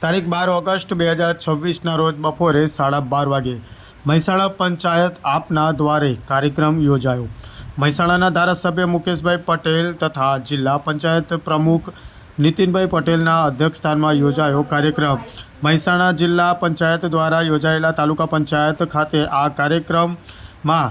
તારીખ 12 ઓગસ્ટ 2026ના રોજ બપોરે 12:30 વાગે મહેસાણા પંચાયત આપના દ્વારે કાર્યક્રમ યોજાયો। મહેસાણાના ધારાસભ્ય મુકેશભાઈ પટેલ તથા જિલ્લા પંચાયત પ્રમુખ નીતિનભાઈ પટેલના અધ્યક્ષસ્થાનમાં યોજાયો કાર્યક્રમ। મહેસાણા જિલ્લા પંચાયત દ્વારા યોજાયેલા તાલુકા પંચાયત ખાતે આ કાર્યક્રમમાં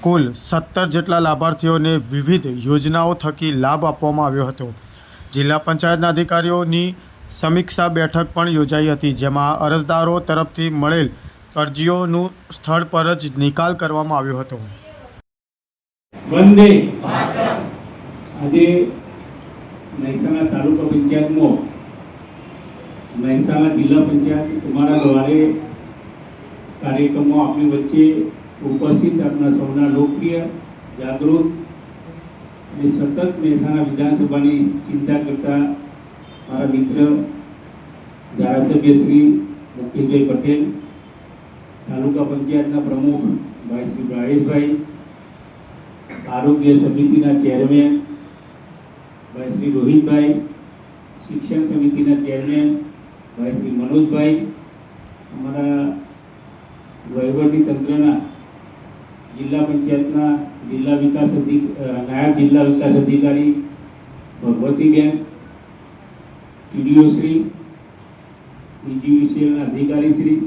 કુલ 17 જેટલા લાભાર્થીઓને વિવિધ યોજનાઓ થકી લાભ આપવામાં આવ્યો હતો। જિલ્લા પંચાયતના અધિકારીઓની સમીક્ષા બેઠક પણ યોજાઈ હતી, જેમાં અરજદારો તરફથી મળેલ અરજીઓનું સ્થળ પર જ નિકાલ કરવામાં આવ્યો હતો। વંદે આજે મહેસાણા તાલુકા પંચાયતમાં મહેસાણા જિલ્લા પંચાયત તમારા દ્વારે કાર્યક્રમમાં આપણી વચ્ચે ઉપસ્થિત આપણા સૌના લોકપ્રિય જાગૃત અને સતત મહેસાણા વિધાનસભાની ચિંતા કરતા મારા મિત્ર ધારાસભ્ય શ્રી મુકેશભાઈ પટેલ, તાલુકા પંચાયતના પ્રમુખ ભાઈ શ્રી ભાવેશભાઈ, આરોગ્ય સમિતિના ચેરમેન ભાઈ શ્રી રોહિતભાઈ, શિક્ષણ સમિતિના ચેરમેન ભાઈ શ્રી મનોજભાઈ, અમારા વહીવટી તંત્રના જિલ્લા પંચાયતના નાયબ જિલ્લા વિકાસ અધિકારી ભગવતીબેન, ટીડીઓ શ્રી, બીજીવીસીએલના અધિકારી શ્રી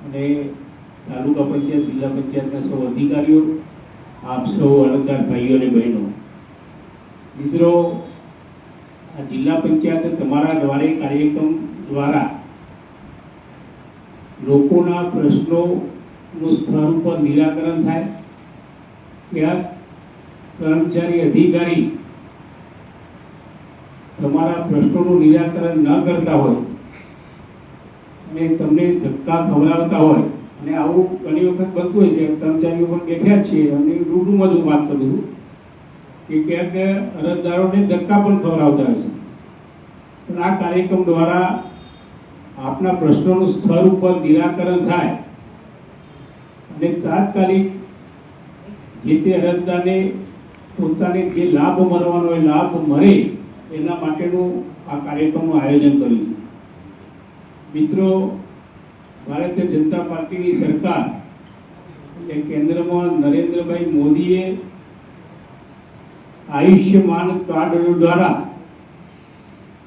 અને તાલુકા પંચાયત જિલ્લા પંચાયતના સૌ અધિકારીઓ, આપ સૌ અરજદાર ભાઈઓ અને બહેનો, મિત્રો, આ જિલ્લા પંચાયત તમારા દ્વારે કાર્યક્રમ દ્વારા લોકોના પ્રશ્નોનું સ્થળ ઉપર નિરાકરણ થાય, ક્યાંક કર્મચારી અધિકારી તમારા પ્રશ્નોનું નિરાકરણ ન કરતા હોય અને તમને ધક્કા ખવડાવતા હોય, અને આવું ઘણી વખત બનતું હોય છે, કર્મચારીઓ પણ બેઠા જ છે અને રૂબરૂમાં જ હું વાત કરું છું કે ક્યાંક અરજદારોને ધક્કા પણ ખવડાવતા હોય છે। પણ આ કાર્યક્રમ દ્વારા આપના પ્રશ્નોનું સ્થળ ઉપર નિરાકરણ થાય અને તાત્કાલિક જે તે અરજદારને પોતાને જે લાભ મળવાનો હોય લાભ મળે એના માટેનું આ કાર્યક્રમનું આયોજન કર્યું છે। મિત્રો, ભારતીય જનતા પાર્ટીની સરકાર એટલે કેન્દ્રમાં નરેન્દ્રભાઈ મોદીએ આયુષ્યમાન કાર્ડ દ્વારા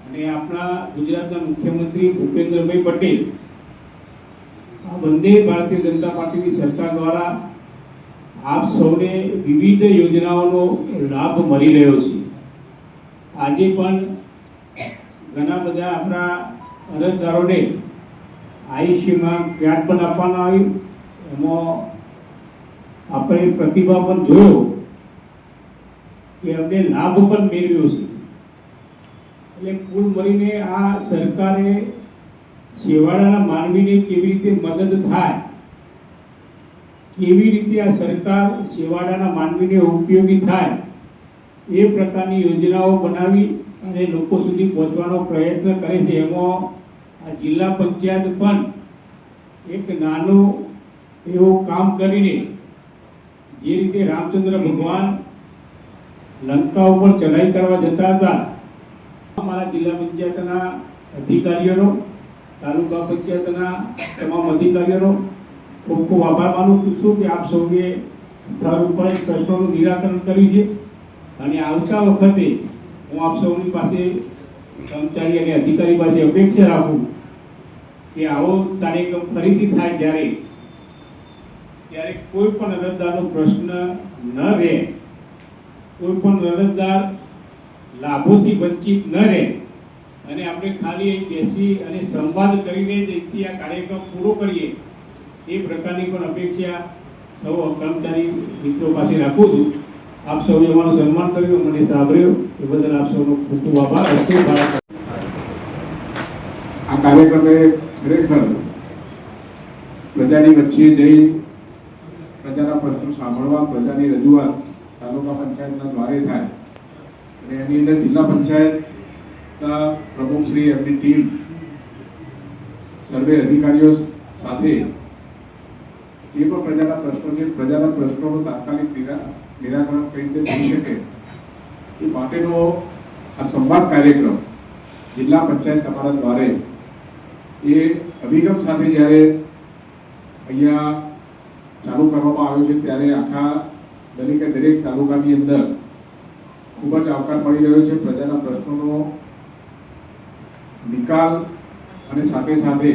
અને આપણા ગુજરાતના મુખ્યમંત્રી ભૂપેન્દ્રભાઈ પટેલ આ બંને ભારતીય જનતા પાર્ટીની સરકાર દ્વારા આપ સૌને વિવિધ યોજનાઓનો લાભ મળી રહ્યો છે। આજે પણ ઘણા બધા આપણા અરજદારોને આયુષ્યમાન કાર્ડ પણ આપવામાં આવ્યું, એમાં આપણે પ્રતિભાવ પણ જોયો કે અમને લાભ પણ મેળવ્યો છે। એટલે કુલ મળીને આ સરકારે છેવાડાના માનવીને કેવી રીતે મદદ થાય, કેવી રીતે આ સરકાર છેવાડાના માનવીને ઉપયોગી થાય એ પ્રકારની યોજનાઓ બનાવી અને લોકો સુધી પહોંચવાનો પ્રયત્ન કરે છે। એમાં આ જિલ્લા પંચાયત પણ એક નાનું એવું કામ કરીને, જે રીતે રામચંદ્ર ભગવાન લંકા ઉપર ચઢાઈ કરવા જતા હતા, અમારા જિલ્લા પંચાયતના અધિકારીઓનો, તાલુકા પંચાયતના તમામ અધિકારીઓનો ખૂબ ખૂબ આભાર માનું છું કે આપ સૌએ સ્થળ ઉપર પ્રશ્નોનું નિરાકરણ કર્યું છે। અને આવતા વખતે હું આપ સૌની પાસે, કર્મચારી અને અધિકારી પાસે અપેક્ષા રાખું કે આવો કાર્યક્રમ ફરીથી થાય ત્યારે કોઈ પણ અરજદારનો પ્રશ્ન ન રહે, કોઈ પણ અરજદાર લાભોથી વંચિત ન રહે અને આપણે ખાલી બેસી અને સંવાદ કરીને જેથી આ કાર્યક્રમ પૂરો કરીએ એ પ્રકારની પણ અપેક્ષા સૌ કર્મચારી મિત્રો પાસે રાખું છું। આપ સૌએ અમારું સન્માન કર્યું, મને સાંભળ્યો એ બદલ આપ સૌનો ખૂબ ખૂબ આભાર। આ કાર્યક્રમે ખરેખર પ્રજાની વચ્ચે જઈ પ્રજાના પ્રશ્નો સાંભળવા, પ્રજાની રજૂઆત તાલુકા પંચાયતના દ્વારે થાય અને એની અંદર જિલ્લા પંચાયતના પ્રમુખશ્રી, એમની ટીમ, સર્વે અધિકારીઓ સાથે જે પણ પ્રજાના પ્રશ્નો છે, પ્રજાના પ્રશ્નોનું તાત્કાલિક નિરાકરણ કઈ રીતે થઈ શકે એ માટેનો આ સંવાદ કાર્યક્રમ જિલ્લા પંચાયત તમારા દ્વારે એ અભિગમ સાથે જ્યારે અહીંયા ચાલુ કરવામાં આવ્યો છે ત્યારે આખા દરેક તાલુકાની અંદર ખૂબ જ આવકાર મળી રહ્યો છે. પ્રજાના પ્રશ્નોનો નિકાલ અને સાથે સાથે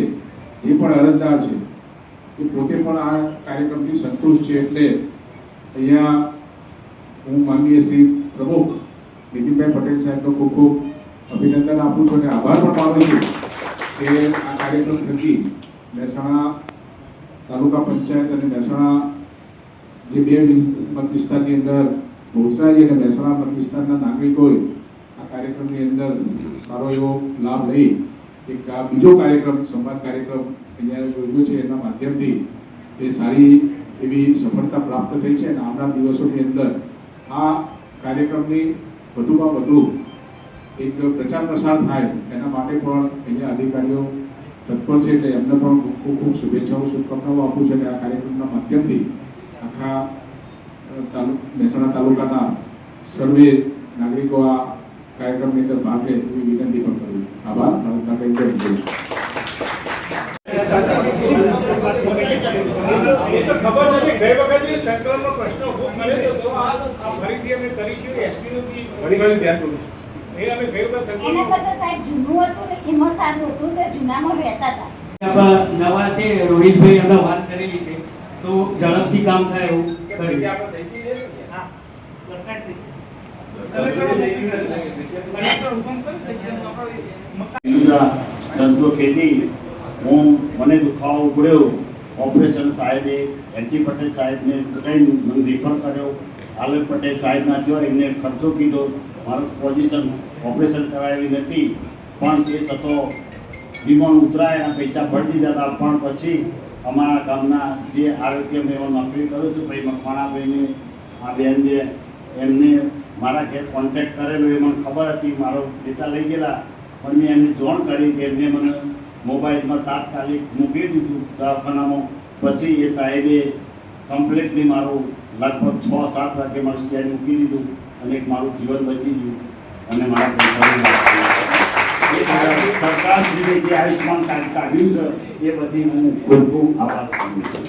જે પણ અરજદાર છે એ પોતે પણ આ કાર્યક્રમથી સંતુષ્ટ છે. એટલે અહીંયા હું માનનીય શ્રી પ્રમુખ નીતિનભાઈ પટેલ સાહેબનો ખૂબ ખૂબ અભિનંદન આપું છું અને આભાર પણ માનું છું કે આ કાર્યક્રમ થકી મહેસાણા તાલુકા પંચાયત અને મહેસાણા જે બે મત વિસ્તારની અંદર બહુચરાજી અને મહેસાણા મત વિસ્તારના નાગરિકોએ આ કાર્યક્રમની અંદર સારો એવો લાભ લઈ એક આ બીજો કાર્યક્રમ સંવાદ કાર્યક્રમ અહીંયા યોજ્યો છે. એના માધ્યમથી એ સારી એવી સફળતા પ્રાપ્ત થઈ છે અને આવનાર દિવસોની અંદર આ કાર્યક્રમની વધુમાં વધુ એક પ્રચાર પ્રસાર થાય એના માટે પણ અહીંયા અધિકારીઓ તત્પર છે. એટલે એમને પણ ખૂબ ખૂબ શુભેચ્છાઓ શુભકામનાઓ આપું છું અને આ કાર્યક્રમના માધ્યમથી આખા મહેસાણા તાલુકાના સર્વે નાગરિકો આ કાર્યક્રમની અંદર ભાગ લે એવી વિનંતી પણ કરું છું. આભાર. એ તો ખબર છે કે ગઈ વખતે સંકલનનો પ્રશ્ન ઉભો કર્યો તો આ ફરીથી અમે કરી છે એસપીનું ફરી ધ્યાન કરું છું. એ અમે ગઈ વખત એના કરતા સાહેબ જૂનું હતું ને એમાં સારું હતું તે જૂનામાં રહેતા હતા. આપણા નવા છે રોહિતભાઈ એમણે વાત કરેલી છે તો ઝડપથી કામ થાય એવું કરી ધંધો ખેતી મને દુખાવો ઉપડ્યો. ઓપરેશન સાહેબે એનજી પટેલ સાહેબને કંઈ મને રિફર કર્યો. આલમ પટેલ સાહેબના થયો એમને ખર્ચો કીધો. મારું પોઝિશન ઓપરેશન કરાવી નથી પણ તે છતાં વિમાન ઉતરાય એના પૈસા ભરી દીધા હતા. પણ પછી અમારા ગામના જે આરોગ્ય મેં નોકરી કરું છું ભાઈ મકવાણાભાઈને આ બેન બે એમને મારા ઘેર કોન્ટેક્ટ કરેલો. એ મને ખબર હતી મારો ડેટા લઈ ગયેલા પણ મેં એમને જોણ કરી કે એમને મને મોબાઈલમાં તાત્કાલિક મૂકી દીધું દવાખાનામાં. પછી એ સાહેબે કમ્પ્લીટલી મારું લગભગ 6-7 વાગે મારું સ્ટેન્ડ મૂકી દીધું અને મારું જીવન બચી ગયું અને મારા પૈસાની સરકારશ્રીએ જે આયુષ્માન કાર્ડ કાઢ્યું છે એ બધી હું ખૂબ ખૂબ આભાર માનું છું.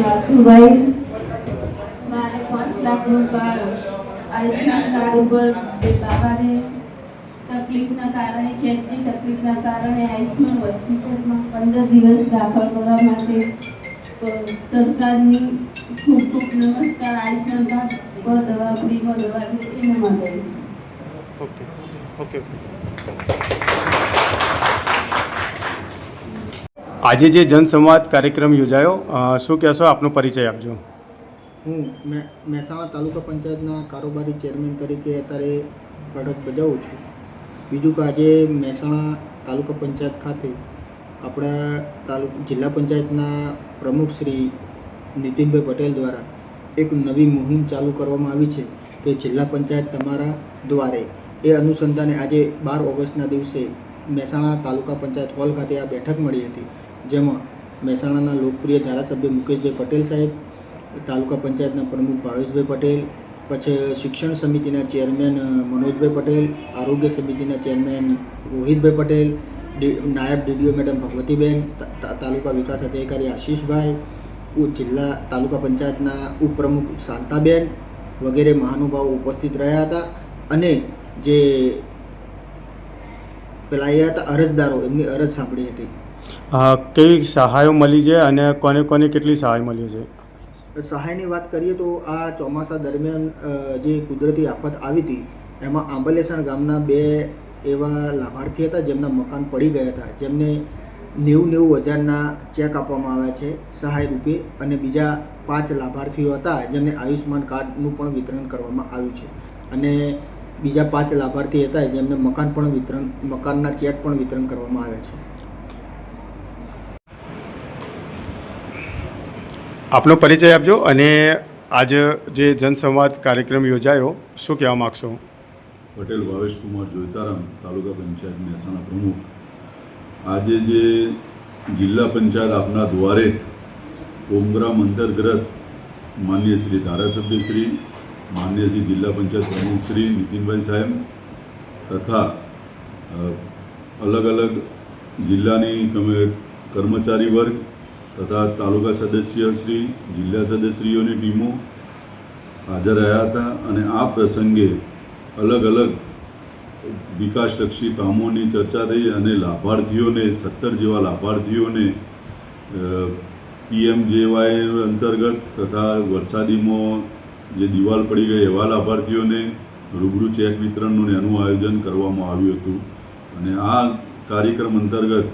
વાસુભાઈ મારે 5 લાખનું કાર્ડ આયુષ્માન કાર્ડ ઉપર બાબાને તકલીફના કારણે ખેંચની તકલીફના કારણે આયુષ્માન હોસ્પિટલમાં 15 દિવસ દાખલ કરવા માટે સરકારની ખૂબ ખૂબ નમસ્કાર. આયુષ્માન કાર્ડ પર દવા ફ્રીમાં દવા એના માટે. Okay okay. આજે જે જનસંવાદ કાર્યક્રમ યોજાયો શું કહેશો? આપનો પરિચય આપજો. હું મહેસાણા તાલુકા પંચાયતના કારોબારી ચેરમેન તરીકે અત્યારે ફરજ બજાવું છું. બીજું કે આજે મહેસાણા તાલુકા પંચાયત ખાતે આપણા જિલ્લા પંચાયતના પ્રમુખ શ્રી નીતિનભાઈ પટેલ દ્વારા એક નવી મુહિમ ચાલુ કરવામાં આવી છે કે જિલ્લા પંચાયત તમારા દ્વારે. એ અનુસંધાને આજે 12 ઓગસ્ટના દિવસે મહેસાણા તાલુકા પંચાયત હોલ ખાતે આ બેઠક મળી હતી, જેમાં મહેસાણાના લોકપ્રિય ધારાસભ્ય મુકેશભાઈ પટેલ સાહેબ, તાલુકા પંચાયતના પ્રમુખ ભાવેશભાઈ પટેલ, પછી શિક્ષણ સમિતિના ચેરમેન મનોજભાઈ પટેલ, આરોગ્ય સમિતિના ચેરમેન રોહિતભાઈ પટેલ, નાયબ ડીડીઓ મેડમ ભગવતીબેન, તાલુકા વિકાસ અધિકારી આશીષભાઈ, જિલ્લા તાલુકા પંચાયતના ઉપપ્રમુખ શાંતાબેન વગેરે મહાનુભાવો ઉપસ્થિત રહ્યા હતા. અને જે પેલા એ હતા અરજદારો, એમની અરજ સાંભળી હતી. કઈ સહાયો મળી છે અને કોને કોને કેટલી સહાય મળી છે? સહાયની વાત કરીએ તો આ ચોમાસા દરમિયાન જે કુદરતી આફત આવી હતી એમાં આંબલેસણ ગામના 2 એવા લાભાર્થી હતા જેમના મકાન પડી ગયા હતા, જેમને 90,000ના ચેક આપવામાં આવ્યા છે સહાય રૂપે. અને બીજા 5 લાભાર્થીઓ હતા જેમને આયુષ્માન કાર્ડનું પણ વિતરણ કરવામાં આવ્યું છે. અને બીજા 5 લાભાર્થી હતા જેમને મકાનના ચેક પણ વિતરણ કરવામાં આવ્યા છે. આપનો પરિચય આપજો અને આજે જે જનસંવાદ કાર્યક્રમ યોજાયો શું કહેવા માગશો? પટેલ ભાવેશકુમાર જોઈતારામ, તાલુકા પંચાયત મહેસાણા પ્રમુખ. આજે જે જિલ્લા પંચાયત આપના દ્વારે પ્રોગ્રામ અંતર્ગત માન્ય શ્રી ધારાસભ્ય શ્રી, માન્ય શ્રી જિલ્લા પંચાયત પ્રમુખ શ્રી નીતિનભાઈ સાહેબ તથા અલગ અલગ જિલ્લાની કર્મચારી વર્ગ તથા તાલુકા સદસ્ય શ્રી, જિલ્લા સદસ્યશ્રીઓની ટીમો હાજર રહ્યા હતા અને આ પ્રસંગે અલગ અલગ વિકાસલક્ષી કામોની ચર્ચા થઈ અને લાભાર્થીઓને 17 જેવા લાભાર્થીઓને PMJY અંતર્ગત તથા વરસાદીમાં જે દિવાલ પડી ગઈ એવા લાભાર્થીઓને રૂબરૂ ચેક વિતરણનું એનું આયોજન કરવામાં આવ્યું હતું અને આ કાર્યક્રમ અંતર્ગત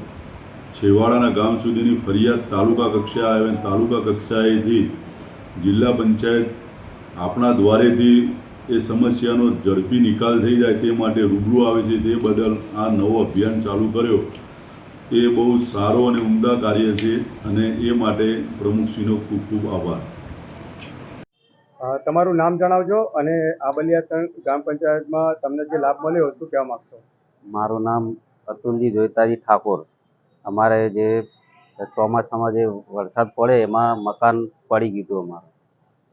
છેવાડાના ગામ સુધીની ફરિયાદ તાલુકા કક્ષાએ આવે, તાલુકા કક્ષાએથી જિલ્લા પંચાયત આપણા દ્વારેથી એ સમસ્યાનો ઝડપી નિકાલ થઈ જાય તે માટે રૂબરૂ આવે છે. તે બદલ આ નવો અભિયાન ચાલુ કર્યો એ બહુ સારો અને ઉમદા કાર્ય છે અને એ માટે પ્રમુખશ્રીનો ખૂબ ખૂબ આભાર. તમારું નામ જણાવજો અને આબલિયાસણ ગ્રામ પંચાયતમાં તમને જે લાભ મળ્યો શું કહેવા માગશો? મારું નામ અતુલજી જોઈતાજી ઠાકોર. અમારે જે ચોમાસામાં જે વરસાદ પડે એમાં મકાન પડી ગયું હતું અમારું.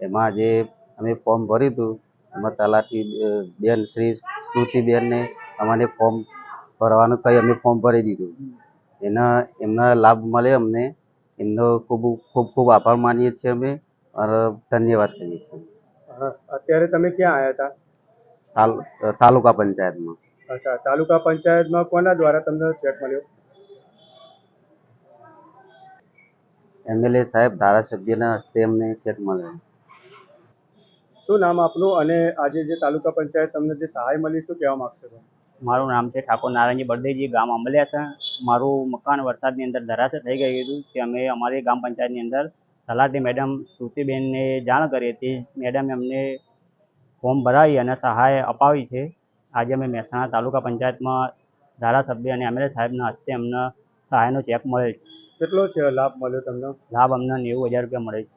એમાં જે અમે ફોર્મ ભર્યું હતું એમાં તલાટી બેન શ્રી સ્મૃતિબેનને અમને ફોર્મ ભરવાનું કહી અમે ફોર્મ ભરી દીધું. એમના લાભ મળે અમને, એમનો ખૂબ ખૂબ ખૂબ આભાર માનીએ છીએ અમે અને ધન્યવાદ કરીએ છીએ. અત્યારે તમે ક્યાં આવ્યા હતા? તાલુકા પંચાયતમાં. અચ્છા, તાલુકા પંચાયતમાં કોના દ્વારા તમને ચેક મળ્યો? MLA સાહેબ, ધારાસભ્યના હસ્તે અમને ચેક મળ્યો. શું નામ આપનું અને આજે જે તાલુકા પંચાયત તમને જે સહાય મળી શું કહેવા માગશો? મારું નામ છે ઠાકોર નારાયણજી બળદેવજી, ગામ આંબલિયાસણ. મારું મકાન વરસાદની અંદર ધરાશય થઈ ગયું હતું કે અમે અમારી ગામ પંચાયતની અંદર તલાટી મેડમ શ્રુતિબેનને જાણ કરી હતી. મેડમે અમને ફોર્મ ભરાવી અને સહાય અપાવી છે. આજે અમે મહેસાણા તાલુકા પંચાયતમાં ધારાસભ્ય અને MLA સાહેબના હસ્તે અમને સહાયનો ચેક મળે છે. કેટલો છે લાભ મળ્યો તમને? લાભ અમને 90,000 રૂપિયા મળે છે.